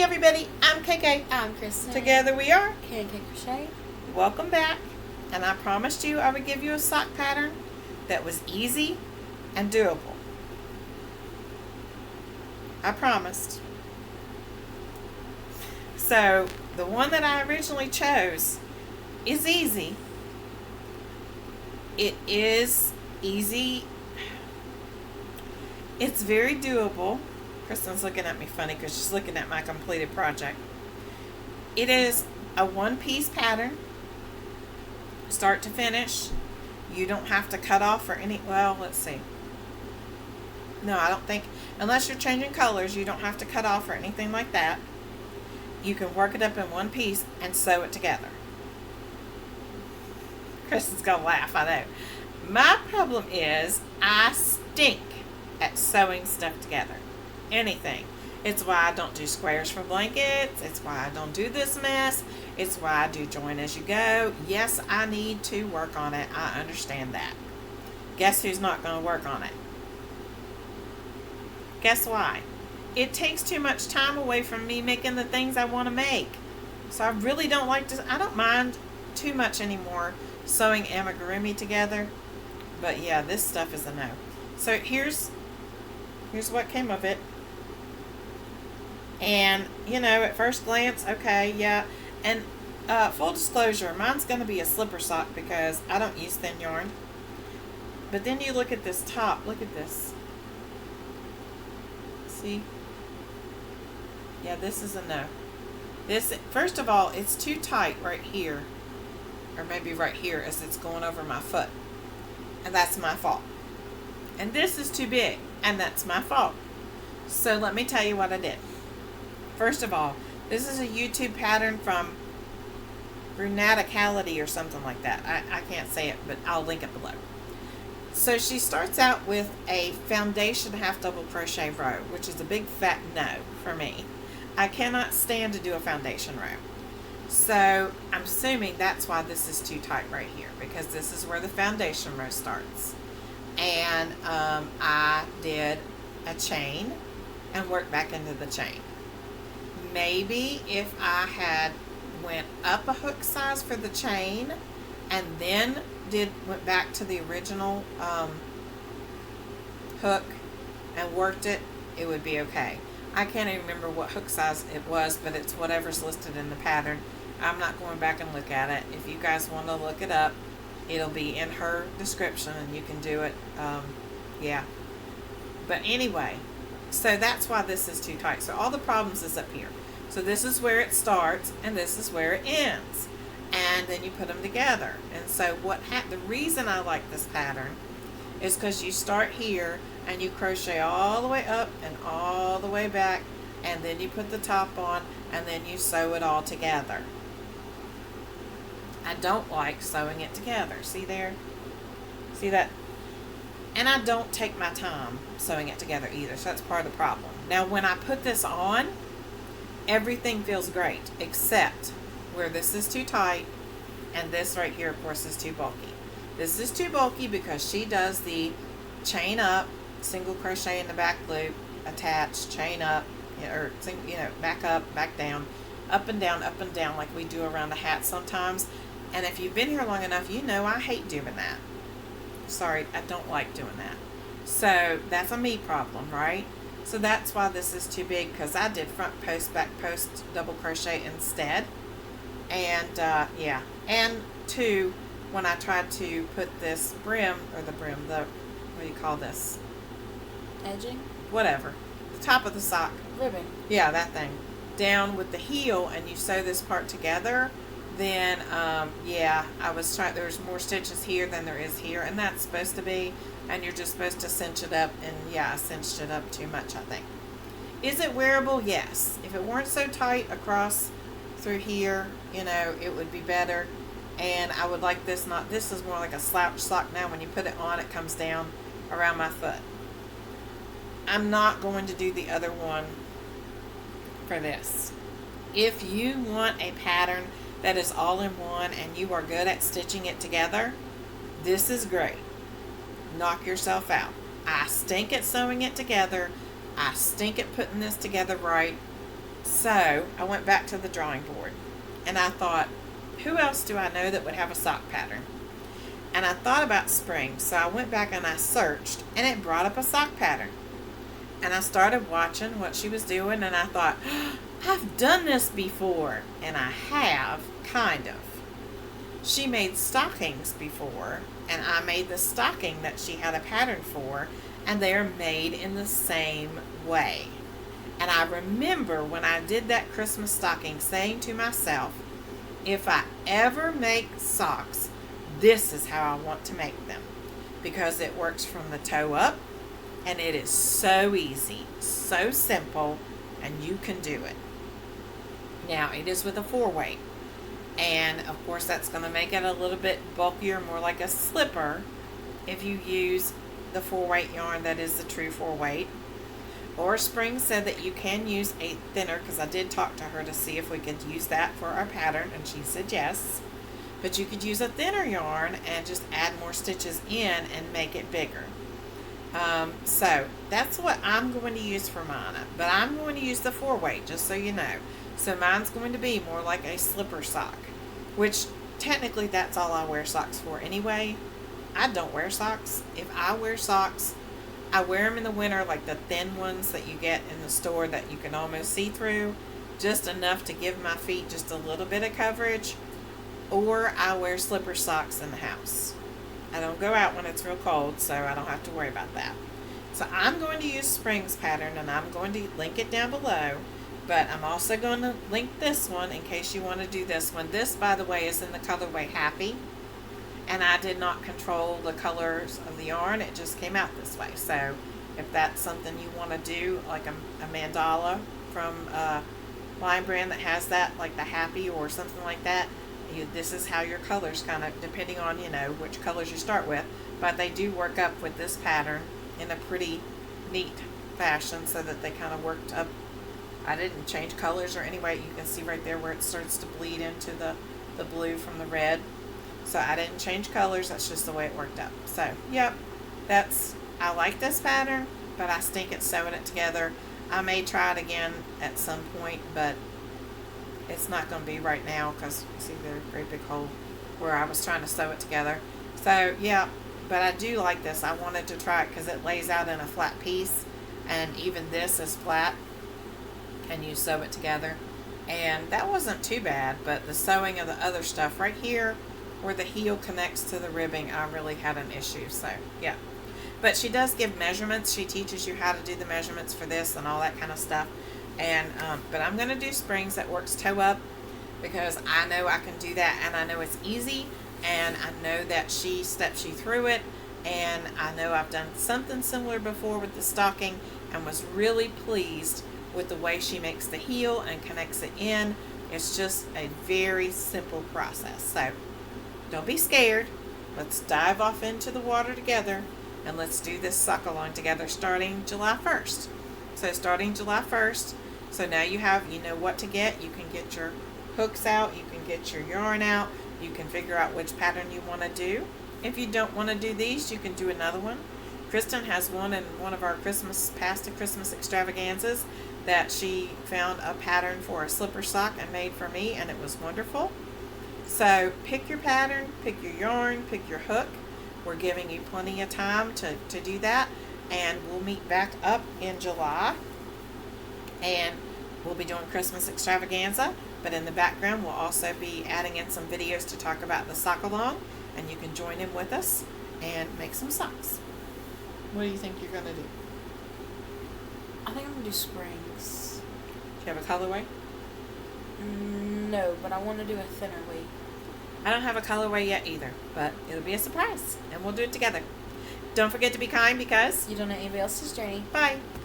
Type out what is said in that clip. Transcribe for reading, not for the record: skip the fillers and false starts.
Hey everybody, I'm KK. I'm Kristen. Together we are KK Crochet. Welcome back. And I promised you I would give you a sock pattern that was easy and doable. I promised. So the one that I originally chose is easy. It is easy. It's very doable. Kristen's looking at me funny because she's looking at my completed project. It is a one-piece pattern, start to finish. You don't have to cut off or any, well, let's see. No, I don't think, unless you're changing colors, you don't have to cut off or anything like that. You can work it up in one piece and sew it together. Kristen's gonna laugh, I know. My problem is I stink at sewing stuff together. Anything. It's why I don't do squares for blankets. It's why I don't do this mess. It's why I do join as you go. Yes, I need to work on it. I understand that. Guess who's not going to work on it? Guess why? It takes too much time away from me making the things I want to make. So I really don't like to, I don't mind too much anymore sewing amigurumi together. But yeah, this stuff is a no. So here's what came of it. And, you know, at first glance, okay, yeah. And full disclosure, mine's going to be a slipper sock because I don't use thin yarn. But then you look at this top. Look at this. See? Yeah, this is a no. This, first of all, it's too tight right here. Or maybe right here as it's going over my foot. And that's my fault. And this is too big. And that's my fault. So let me tell you what I did. First of all, this is a YouTube pattern from Brunaticality or something like that. I can't say it, but I'll link it below. So she starts out with a foundation half double crochet row, which is a big fat no for me. I cannot stand to do a foundation row. So I'm assuming that's why this is too tight right here, because this is where the foundation row starts. And I did a chain and worked back into the chain. Maybe if I had went up a hook size for the chain and then went back to the original hook and worked it, it would be okay. I can't even remember what hook size it was, but it's whatever's listed in the pattern. I'm not going back and look at it. If you guys want to look it up, it'll be in her description and you can do it. Yeah. But anyway, so that's why this is too tight. So all the problems is up here. So this is where it starts and this is where it ends. And then you put them together. And so the reason I like this pattern is because you start here and you crochet all the way up and all the way back, and then you put the top on and then you sew it all together. I don't like sewing it together. See there? See that? And I don't take my time sewing it together either, so that's part of the problem. Now when I put this on, everything feels great, except where this is too tight and this right here, of course, is too bulky. This is too bulky because she does the chain up, single crochet in the back loop, attach, chain up, or back up, back down, up and down, like we do around the hat sometimes. And if you've been here long enough, you know I hate doing that. Sorry, I don't like doing that. So that's a me problem, right? So that's why this is too big, because I did front post, back post, double crochet instead. And yeah, and two, when I tried to put this what do you call this? Edging? Whatever. The top of the sock. Ribbing. Yeah, that thing. Down with the heel, and you sew this part together. Then, yeah, there's more stitches here than there is here, and that's supposed to be, and you're just supposed to cinch it up, and yeah, I cinched it up too much, I think. Is it wearable? Yes. If it weren't so tight across through here, it would be better, and I would like this this is more like a slouch sock now. When you put it on, it comes down around my foot. I'm not going to do the other one for this. If you want a pattern that is all in one and you are good at stitching it together, this is great. Knock yourself out. I stink at sewing it together. I stink at putting this together right. So I went back to the drawing board and I thought, who else do I know that would have a sock pattern? And I thought about spring, so I went back and I searched and it brought up a sock pattern. And I started watching what she was doing and I thought, I've done this before. And I have, kind of. She made stockings before and I made the stocking that she had a pattern for, and they are made in the same way. And I remember when I did that Christmas stocking saying to myself, if I ever make socks, this is how I want to make them, because it works from the toe up and it is so easy, so simple, and you can do it. Now it is with a 4-weight, and of course that's going to make it a little bit bulkier, more like a slipper if you use the 4-weight yarn that is the true 4-weight. Or Spring said that you can use a thinner, because I did talk to her to see if we could use that for our pattern, and she said yes. But you could use a thinner yarn and just add more stitches in and make it bigger. So that's what I'm going to use for mine. But I'm going to use the 4-weight, just so you know. So mine's going to be more like a slipper sock, which technically that's all I wear socks for anyway. I don't wear socks. If I wear socks, I wear them in the winter, like the thin ones that you get in the store that you can almost see through, just enough to give my feet just a little bit of coverage. Or I wear slipper socks in the house. I don't go out when it's real cold, so I don't have to worry about that. So I'm going to use Spring's pattern, and I'm going to link it down below. But I'm also going to link this one in case you want to do this one. This, by the way, is in the colorway Happy. And I did not control the colors of the yarn. It just came out this way. So if that's something you want to do, like a mandala from Line Brand that has that, like the Happy or something like that, this is how your colors kind of, depending on, which colors you start with. But they do work up with this pattern in a pretty neat fashion so that they kind of worked up. I didn't change colors or anyway. You can see right there where it starts to bleed into the blue from the red. So I didn't change colors, that's just the way it worked up. So, yep, I like this pattern, but I stink at sewing it together. I may try it again at some point, but it's not going to be right now because, you see, there's a great big hole where I was trying to sew it together. So, yeah, but I do like this. I wanted to try it because it lays out in a flat piece, and even this is flat, and you sew it together. And that wasn't too bad, but the sewing of the other stuff right here, where the heel connects to the ribbing, I really had an issue. So yeah, but she does give measurements. She teaches you how to do the measurements for this and all that kind of stuff. And but I'm going to do Springs that works toe up, because I know I can do that, and I know it's easy, and I know that she steps you through it, and I know I've done something similar before with the stocking and was really pleased with the way she makes the heel and connects it in. It's just a very simple process. So don't be scared. Let's dive off into the water together, and let's do this sock along together starting July 1st. So starting July 1st, so now you know what to get. You can get your hooks out, you can get your yarn out, you can figure out which pattern you want to do. If you don't want to do these, you can do another one. Kristen has one in one of our past Christmas extravaganzas that she found a pattern for a slipper sock and made for me, and it was wonderful. So pick your pattern, pick your yarn, pick your hook. We're giving you plenty of time to do that, and we'll meet back up in July, and we'll be doing Christmas extravaganza, but in the background we'll also be adding in some videos to talk about the sock along, and you can join in with us and make some socks. What do you think you're going to do? I think I'm going to do Springs. Do you have a colorway? No, but I want to do a thinner weight. I don't have a colorway yet either, but it'll be a surprise, and we'll do it together. Don't forget to be kind, because you don't know anybody else's journey. Bye.